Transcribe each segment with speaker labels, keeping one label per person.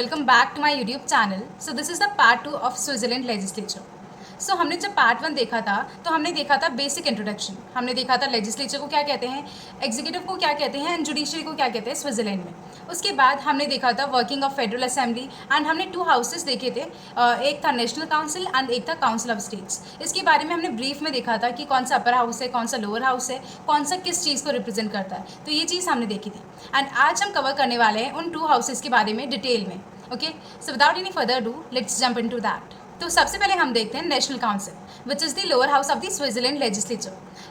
Speaker 1: welcome back to my YouTube channel. So this is the part 2 of Switzerland legislature. So हमने जब part 1 देखा था तो हमने देखा था बेसिक इंट्रोडक्शन, हमने देखा था लेजिस्लेचर को क्या कहते हैं, एग्जीक्यूटिव को क्या कहते हैं एंड जुडिशरी को क्या कहते हैं स्विट्जरलैंड में. उसके बाद हमने देखा था working of federal assembly and हमने 2 हाउसेस देखे थे, एक था नेशनल काउंसिल एंड एक था काउंसिल ऑफ स्टेट्स. इसके बारे में हमने ब्रीफ में देखा था कि कौन सा अपर हाउस है, कौन सा लोअर हाउस है, कौन सा किस चीज़ को रिप्रेजेंट करता है. तो ये चीज़ हमने देखी थी एंड आज हम कवर करने वाले हैं उन 2 हाउसेस के बारे में डिटेल में. Okay, so without any further do let's jump into that. तो सबसे पहले हम देखते हैं national council which is the lower house of the Switzerland legislature.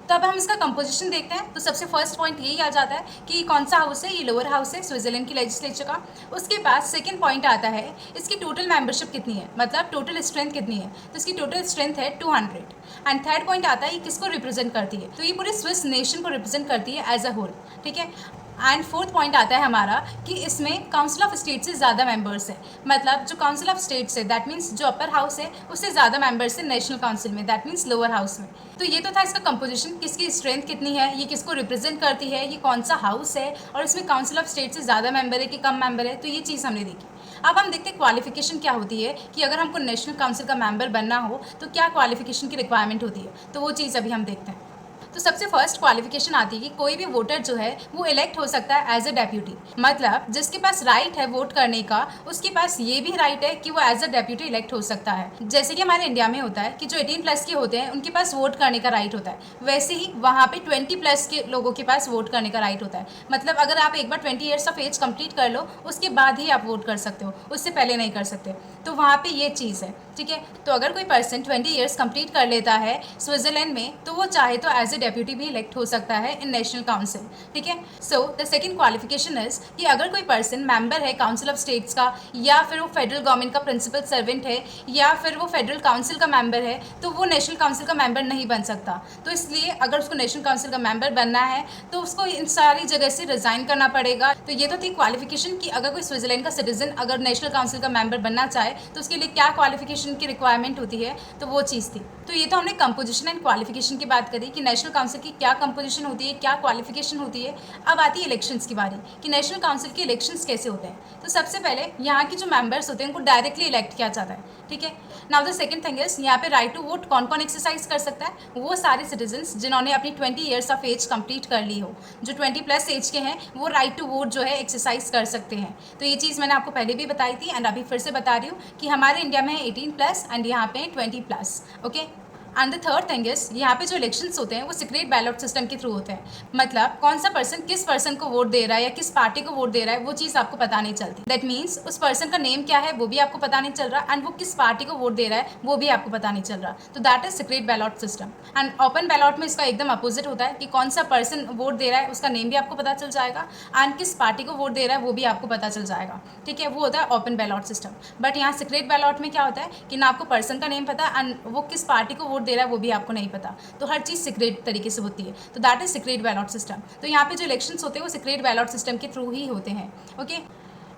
Speaker 1: तो अब हम इसका कंपोजिशन देखते हैं. तो सबसे फर्स्ट पॉइंट यही आ जाता है कि कौन सा हाउस है, ये लोअर हाउस है स्विट्जरलैंड की लेजिस्लेचर का. उसके बाद सेकंड पॉइंट आता है इसकी टोटल मेंबरशिप कितनी है, मतलब टोटल स्ट्रेंथ कितनी है. तो इसकी टोटल स्ट्रेंथ है 200. एंड थर्ड पॉइंट आता है ये किसको रिप्रेजेंट करती है, तो ये पूरे स्विस नेशन को रिप्रेजेंट करती है एज अ होल. ठीक है. एंड फोर्थ पॉइंट आता है हमारा कि इसमें काउंसिल ऑफ स्टेट से ज़्यादा मेंबर्स है, मतलब जो काउंसिल ऑफ स्टेट्स है दैट मीन्स जो अपर हाउस है उससे ज़्यादा मेंबर्स है नेशनल काउंसिल में, दैट मीन्स लोअर हाउस में. तो ये तो था इसका कंपोजिशन, किसकी स्ट्रेंथ कितनी है, ये किसको रिप्रेजेंट करती है, ये कौन सा हाउस है और इसमें काउंसिल ऑफ स्टेट से ज़्यादा मेंबर है कि कम मेंबर है. तो ये चीज़ हमने देखी. अब हम देखते हैं क्वालिफिकेशन क्या होती है कि अगर हमको नेशनल काउंसिल का मेंबर बनना हो तो क्या क्वालिफिकेशन की रिक्वायरमेंट होती है. तो वो चीज़ अभी हम देखते हैं. तो सबसे फर्स्ट क्वालिफिकेशन आती है कि कोई भी वोटर जो है वो इलेक्ट हो सकता है एज अ डेप्यूटी, मतलब जिसके पास राइट है वोट करने का उसके पास ये भी राइट है कि वो एज अ डेप्यूटी इलेक्ट हो सकता है. जैसे कि हमारे इंडिया में होता है कि जो 18+ के होते हैं उनके पास वोट करने का राइट होता है, वैसे ही वहाँ पे 20+ के लोगों के पास वोट करने का राइट होता है. मतलब अगर आप एक बार 20 ईयर्स ऑफ एज कंप्लीट कर लो उसके बाद ही आप वोट कर सकते हो, उससे पहले नहीं कर सकते. तो वहाँ पे ये चीज़ है. ठीक है. तो अगर कोई पर्सन 20 ईयर्स कंप्लीट कर लेता है स्विट्जरलैंड में तो वो चाहे तो एज अ डेप्यूटी भी इलेक्ट हो सकता है इन नेशनल काउंसिल. ठीक है. So the second qualification is कि अगर कोई पर्सन मेंबर है काउंसिल ऑफ स्टेट्स का या फिर वो फेडरल गवर्नमेंट का प्रिंसिपल सर्वेंट है या फिर वो फेडरल काउंसिल का मेंबर है तो वो नेशनल काउंसिल का मेंबर नहीं बन सकता. तो इसलिए अगर उसको नेशनल काउंसिल का मेंबर बनना है तो उसको इन सारी जगह से रिजाइन करना पड़ेगा. तो ये तो थी क्वालिफिकेशन कि अगर कोई स्विट्जरलैंड का सिटीजन अगर नेशनल काउंसिल का मेंबर बनना चाहे तो उसके लिए क्या क्वालिफिकेशन की रिक्वायरमेंट होती है, तो वो चीज़ थी. तो ये तो हमने कंपोजिशन एंड क्वालिफिकेशन की बात करी कि नेशनल काउंसिल की क्या कंपोजिशन होती है, क्या क्वालिफिकेशन होती है. अब आती है इलेक्शंस की बारी कि नेशनल काउंसिल के इलेक्शंस कैसे होते हैं. तो सबसे पहले यहाँ के जो मेंबर्स होते हैं उनको डायरेक्टली इलेक्ट किया जाता है. ठीक है. Now the second thing is यहाँ पे राइट टू वोट कौन कौन एक्सरसाइज कर सकता है, वो सारे सिटीजन्स जिन्होंने अपनी 20 ईयर्स ऑफ एज कंप्लीट कर ली हो, जो 20+ एज के हैं वो राइट टू वोट जो है एक्सरसाइज कर सकते हैं. तो ये चीज़ मैंने आपको पहले भी बताई थी एंड अभी फिर से बता रही हूँ कि हमारे इंडिया में है 18+ एंड यहाँ पे 20+. Okay. And the third thing is यहाँ पे जो इलेक्शंस होते हैं वो सीक्रेट बैलेट सिस्टम के थ्रू होते हैं, मतलब कौन सा पर्सन किस पर्सन को वोट दे रहा है या किस पार्टी को वोट दे रहा है वो चीज़ आपको पता नहीं चलती. दैट मीन्स उस पर्सन का नेम क्या है वो भी आपको पता नहीं चल रहा एंड वो किस पार्टी को वोट दे रहा है वो भी आपको पता नहीं चल रहा. तो that is secret ballot system. And open ballot में इसका एकदम अपोजिट होता है कि कौन सा पर्सन वोट दे रहा है उसका नेम भी आपको पता चल जाएगा एंड किस पार्टी को वोट दे रहा है वो भी आपको पता चल जाएगा. ठीक है. वो होता है ओपन बैलेट सिस्टम. बट यहाँ सीक्रेट बैलेट में क्या होता है कि ना आपको पर्सन का नेम पता एंड वो किस पार्टी को वोट दे रहा है वो भी आपको नहीं पता. तो हर चीज़ सीक्रेट तरीके से होती है. तो that is secret ballot system. तो यहाँ पे जो इलेक्शंस होते हैं वो सीक्रेट बैलेट सिस्टम के थ्रू ही होते हैं. Okay.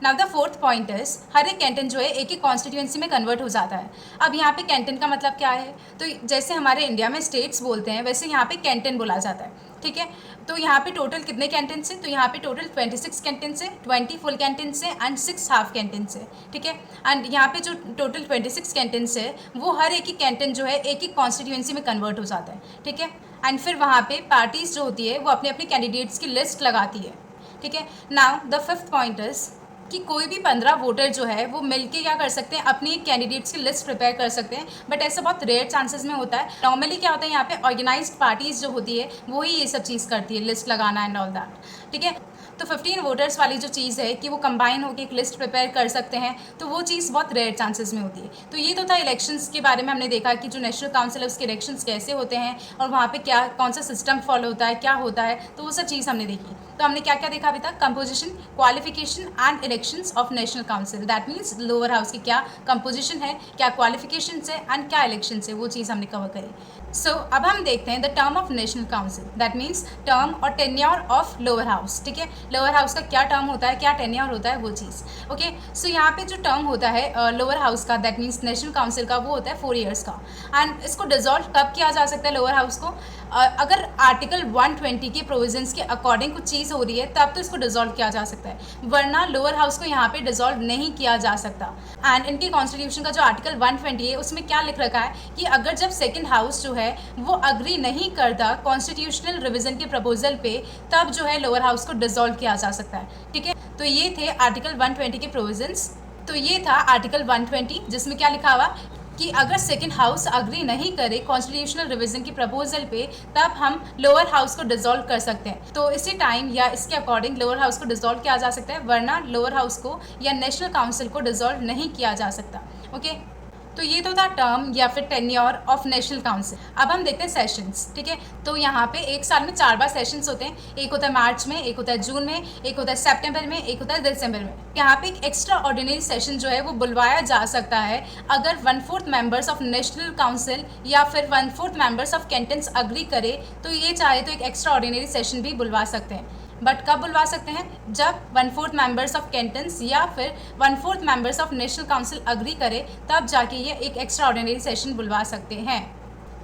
Speaker 1: Now the fourth point is हर एक कैंटन जो है एक एक कॉन्स्टिट्यूएंसी में कन्वर्ट हो जाता है. अब यहाँ पे कैंटन का मतलब क्या है, तो जैसे हमारे इंडिया में स्टेट्स बोलते हैं वैसे यहाँ पे कैंटन बोला जाता है. ठीक है. तो यहाँ पे टोटल कितने कैंटन से, तो यहाँ पे टोटल 26 कैंटन से, 20 फुल कैंटन से एंड 6 हाफ कैंटन से. ठीक है. एंड यहाँ पे जो टोटल 26 कैंटन से वो हर एक ही कैंटन जो है एक एक कॉन्स्टिट्यूएंसी में कन्वर्ट हो जाता है. ठीक है. एंड फिर वहाँ पे पार्टीज जो होती है वो अपने अपने कैंडिडेट्स की लिस्ट लगाती है. ठीक है. Now the fifth point is कि कोई भी 15 वोटर जो है वो मिलके क्या कर सकते हैं, अपनी कैंडिडेट्स की लिस्ट प्रिपेयर कर सकते हैं. बट ऐसा बहुत रेयर चांसेस में होता है. नॉर्मली क्या होता है यहाँ पे ऑर्गेनाइज्ड पार्टीज जो होती है वो ही ये सब चीज़ करती है, लिस्ट लगाना एंड ऑल दैट. ठीक है. तो 15 वोटर्स वाली जो चीज़ है कि वो कंबाइन होकर एक लिस्ट प्रिपेयर कर सकते हैं तो वो चीज़ बहुत रेयर चांसेस में होती है. तो ये तो था इलेक्शंस के बारे में. हमने देखा कि जो नेशनल काउंसिल है उसके इलेक्शंस कैसे होते हैं और वहाँ पे क्या कौन सा सिस्टम फॉलो होता है, क्या होता है, तो वो सब चीज़ हमने देखी. तो हमने क्या क्या देखा अभी तक, composition, qualification and elections of national council. That means lower house की क्या कंपोजिशन है, क्या क्वालिफिकेशन है एंड क्या इलेक्शन है, वो चीज़ हमने कवर करी. सो अब हम देखते हैं the term of national council. That means term और टेन्योर ऑफ लोअर हाउस. ठीक है. लोअर हाउस का क्या टर्म होता है, क्या टेन्योर होता है, वो चीज़. ओके. सो यहाँ पे जो टर्म होता है लोअर हाउस का दैट मीन्स नेशनल काउंसिल का वो होता है 4 ईयर्स का. एंड इसको डिजॉल्व कब किया जा सकता है लोअर हाउस को, अगर आर्टिकल 120 के प्रोविजंस के अकॉर्डिंग कुछ चीज़ चीज़ हो रही है तब तो इसको डिसॉल्व किया जा सकता है, वरना लोअर हाउस को यहाँ पे डिसॉल्व नहीं किया जा सकता। एंड इनके कॉन्स्टिट्यूशन का जो आर्टिकल 120 है उसमें क्या लिख रखा है कि अगर जब सेकेंड हाउस जो है वो अग्री नहीं करता कॉन्स्टिट्यूशनल रिविजन के प्रपोजल पे, तब जो है लोअर हाउस को डिसॉल्व किया जा सकता है। ठीक है, तो ये थे आर्टिकल 120 के प्रोविजंस। तो ये था आर्टिकल 120 जिसमें क्या लिखा हुआ कि अगर सेकेंड हाउस अग्री नहीं करे कॉन्स्टिट्यूशनल रिवीजन की प्रपोजल पे, तब हम लोअर हाउस को डिसॉल्व कर सकते हैं। तो इसी टाइम या इसके अकॉर्डिंग लोअर हाउस को डिसॉल्व किया जा सकता है, वरना लोअर हाउस को या नेशनल काउंसिल को डिसॉल्व नहीं किया जा सकता। ओके, तो ये तो था टर्म या फिर टेन्योर ऑफ नेशनल काउंसिल। अब हम देखते हैं सेशंस। ठीक है, तो यहाँ पे एक साल में 4 बार सेशंस होते हैं। एक होता है मार्च में, एक होता है जून में, एक होता है सितंबर में, एक होता है दिसंबर में। यहाँ पे एक एक्स्ट्रा ऑर्डिनरी सेशन जो है वो बुलवाया जा सकता है अगर 1/4 मेंबर्स ऑफ नेशनल काउंसिल या फिर 1/4 मेंबर्स ऑफ कैंटन्स अग्री करे, तो ये चाहे तो एक एक्स्ट्रा ऑर्डिनरी सेशन भी बुलवा सकते हैं। बट कब बुलवा सकते हैं? जब 1/4 मेंबर्स ऑफ कैंटन्स या फिर 1/4 members of national council agree करे, तब जाके ये एक एक्स्ट्रा ऑर्डिनरी सेशन बुलवा सकते हैं।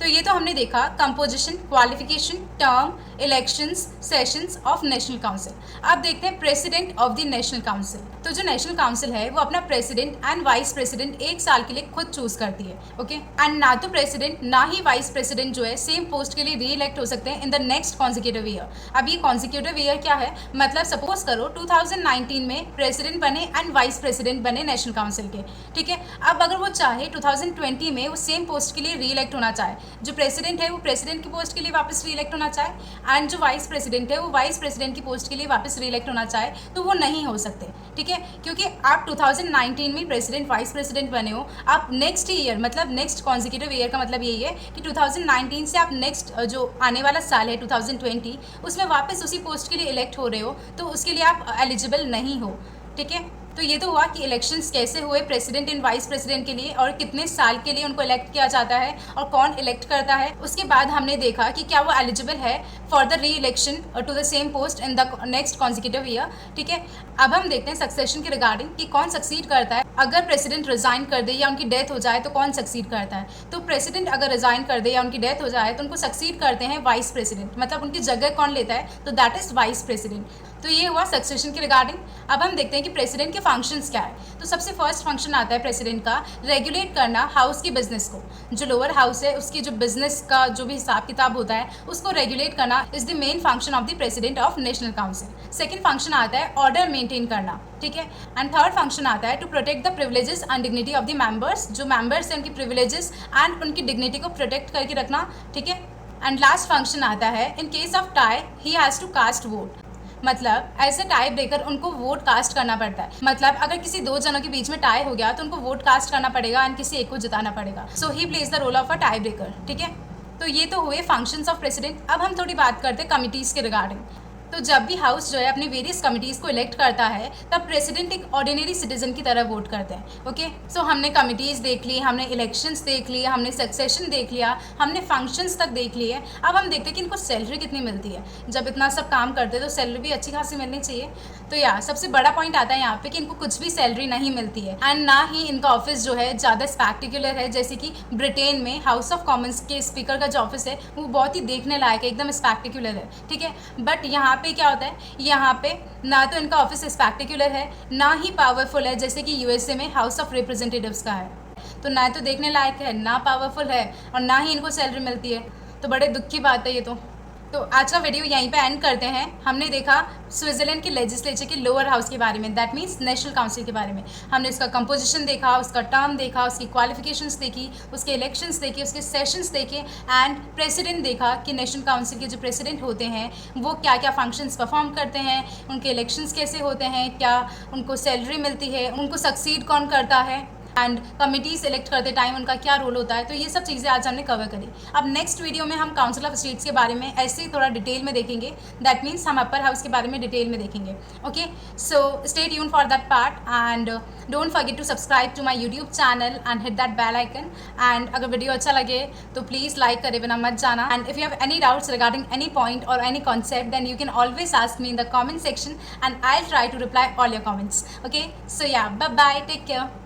Speaker 1: तो ये तो हमने देखा composition, qualification, term, elections, sessions of national council. अब देखते हैं president of the national council. तो जो नेशनल काउंसिल है वो अपना प्रेसिडेंट एंड वाइस प्रेसिडेंट एक साल के लिए खुद चूज करती है। ओके, एंड ना तो प्रेसिडेंट ना ही वाइस प्रेसिडेंट जो है सेम पोस्ट के लिए री इलेक्ट हो सकते हैं इन द नेक्स्ट कॉन्जिक्यूटिव ईयर। अब ये कॉन्जिक्यूटिव ईयर क्या है? मतलब सपोज करो 2019 में प्रेसिडेंट बने एंड वाइस प्रेसिडेंट बने नेशनल काउंसिल के। ठीक है, अब अगर वो चाहे 2020 में वो सेम पोस्ट के लिए री इलेक्ट होना चाहे, जो प्रेसिडेंट है वो प्रेसिडेंट की पोस्ट के लिए वापस री इलेक्ट होना चाहे एंड जो वाइस प्रेसिडेंट है वो वाइस प्रेसिडेंट की पोस्ट के लिए वापस री इलेक्ट होना चाहे, तो वो नहीं हो सकते। ठीक है, क्योंकि आप 2019 में प्रेसिडेंट वाइस प्रेसिडेंट बने हो, आप नेक्स्ट ईयर मतलब नेक्स्ट कॉन्जिक्यूटिव ईयर का मतलब यही है कि 2019 से आप नेक्स्ट जो आने वाला साल है 2020 उसमें वापस उसी पोस्ट के लिए इलेक्ट हो रहे हो, तो उसके लिए आप एलिजिबल नहीं हो। ठीक है, तो ये तो हुआ कि इलेक्शंस कैसे हुए प्रेसिडेंट एंड वाइस प्रेसिडेंट के लिए और कितने साल के लिए उनको इलेक्ट किया जाता है और कौन इलेक्ट करता है। उसके बाद हमने देखा कि क्या वो एलिजिबल है for the re election to the same post in the next consecutive year. ठीक है, अब हम देखते हैं सक्सेशन के रिगार्डिंग कि कौन सक्सीड करता है। अगर प्रेसिडेंट रिजाइन कर दे या उनकी डेथ हो जाए तो कौन सक्सीड करता है? तो प्रेसिडेंट अगर रिजाइन कर दे या उनकी डेथ हो जाए तो उनको सक्सीड करते हैं वाइस प्रेसिडेंट, मतलब उनकी जगह कौन लेता है? तो दैट इज वाइस प्रेसिडेंट। तो ये हुआ सक्सेशन के रिगार्डिंग। अब हम देखते हैं कि प्रेसिडेंट के फंक्शंस क्या है। तो सबसे फर्स्ट फंक्शन आता है प्रेसिडेंट का रेगुलेट करना हाउस की बिजनेस को। जो लोअर हाउस है उसकी जो बिजनेस का जो भी हिसाब किताब होता है उसको रेगुलेट करना is the main function of the president of national council. Second function आता है ऑर्डर मेंटेन करना। ठीक है, एंड थर्ड फंक्शन आता है to protect the privileges and dignity of the members. जो मेंबर्स हैं उनकी प्रिविलेजेस एंड उनकी डिग्निटी को प्रोटेक्ट करके रखना। ठीक है, एंड लास्ट फंक्शन आता है in case of tie he has to cast vote. मतलब ऐसे टाई ब्रेकर उनको वोट कास्ट करना पड़ता है। मतलब अगर किसी 2 जनों के बीच में टाई हो गया तो उनको वोट कास्ट करना पड़ेगा एंड किसी एक को जिताना पड़ेगा। So he plays the role of a tiebreaker. ठीक है, तो ये तो हुए फंक्शंस ऑफ प्रेसिडेंट। अब हम थोड़ी बात करते हैं कमिटीज़ के रिगार्डिंग। तो जब भी हाउस जो है अपनी वेरियस कमिटीज़ को इलेक्ट करता है तब प्रेसिडेंट एक ऑर्डिनरी सिटीजन की तरह वोट करते हैं। ओके, सो हमने कमिटीज़ देख ली, हमने इलेक्शंस देख लिए, हमने सक्सेशन देख लिया, हमने फंक्शंस तक देख लिए। अब हम देखते हैं कि इनको सैलरी कितनी मिलती है। जब इतना सब काम करते हैं तो सैलरी भी अच्छी खासी मिलनी चाहिए। तो यार सबसे बड़ा पॉइंट आता है यहाँ पे कि इनको कुछ भी सैलरी नहीं मिलती है एंड ना ही इनका ऑफिस जो है ज़्यादा स्पेक्टिकुलर है। जैसे कि ब्रिटेन में हाउस ऑफ कॉमन्स के स्पीकर का जो ऑफिस है वो बहुत ही देखने लायक है, एकदम स्पेक्टिकुलर है। ठीक है, बट यहाँ पे क्या होता है, यहाँ पे ना तो इनका ऑफिस स्पेक्टिकुलर है ना ही पावरफुल है जैसे कि यूएसए में हाउस ऑफ रिप्रेजेंटेटिव्स का है। तो ना तो देखने लायक है, ना पावरफुल है और ना ही इनको सैलरी मिलती है। तो बड़े दुख की बात है ये तो आज का वीडियो यहीं पे एंड करते हैं। हमने देखा स्विट्ज़रलैंड के लेजिस्लेचर के लोअर हाउस के बारे में, दैट मीन्स नेशनल काउंसिल के बारे में। हमने उसका कंपोजिशन देखा, उसका टर्म देखा, उसकी क्वालिफिकेशंस देखी, उसके इलेक्शंस देखे, उसके सेशंस देखे एंड प्रेसिडेंट देखा कि नेशनल काउंसिल के जो प्रेसिडेंट होते हैं वो क्या क्या फंक्शंस परफॉर्म करते हैं, उनके इलेक्शंस कैसे होते हैं, क्या उनको सैलरी मिलती है, उनको सक्सीड कौन करता है एंड कमिटी सेलेक्ट करते टाइम उनका क्या रोल होता है। तो ये सब चीज़ें आज हमने कवर करी। अब नेक्स्ट वीडियो में हम काउंसिल ऑफ स्टेट्स के बारे में ऐसे ही थोड़ा डिटेल में देखेंगे। दैट मीन्स हम अपर हाउस के बारे में डिटेल में देखेंगे। Okay, so stay tune for that part and don't forget to subscribe to my YouTube channel and hit that bell icon. And अगर वीडियो अच्छा लगे तो प्लीज़ लाइक करे बिना मत जाना। And if you have any doubts regarding any point और any concept then you can always ask me in the comment section and I will try to reply all your comments. Okay, सो या bye bye, take care.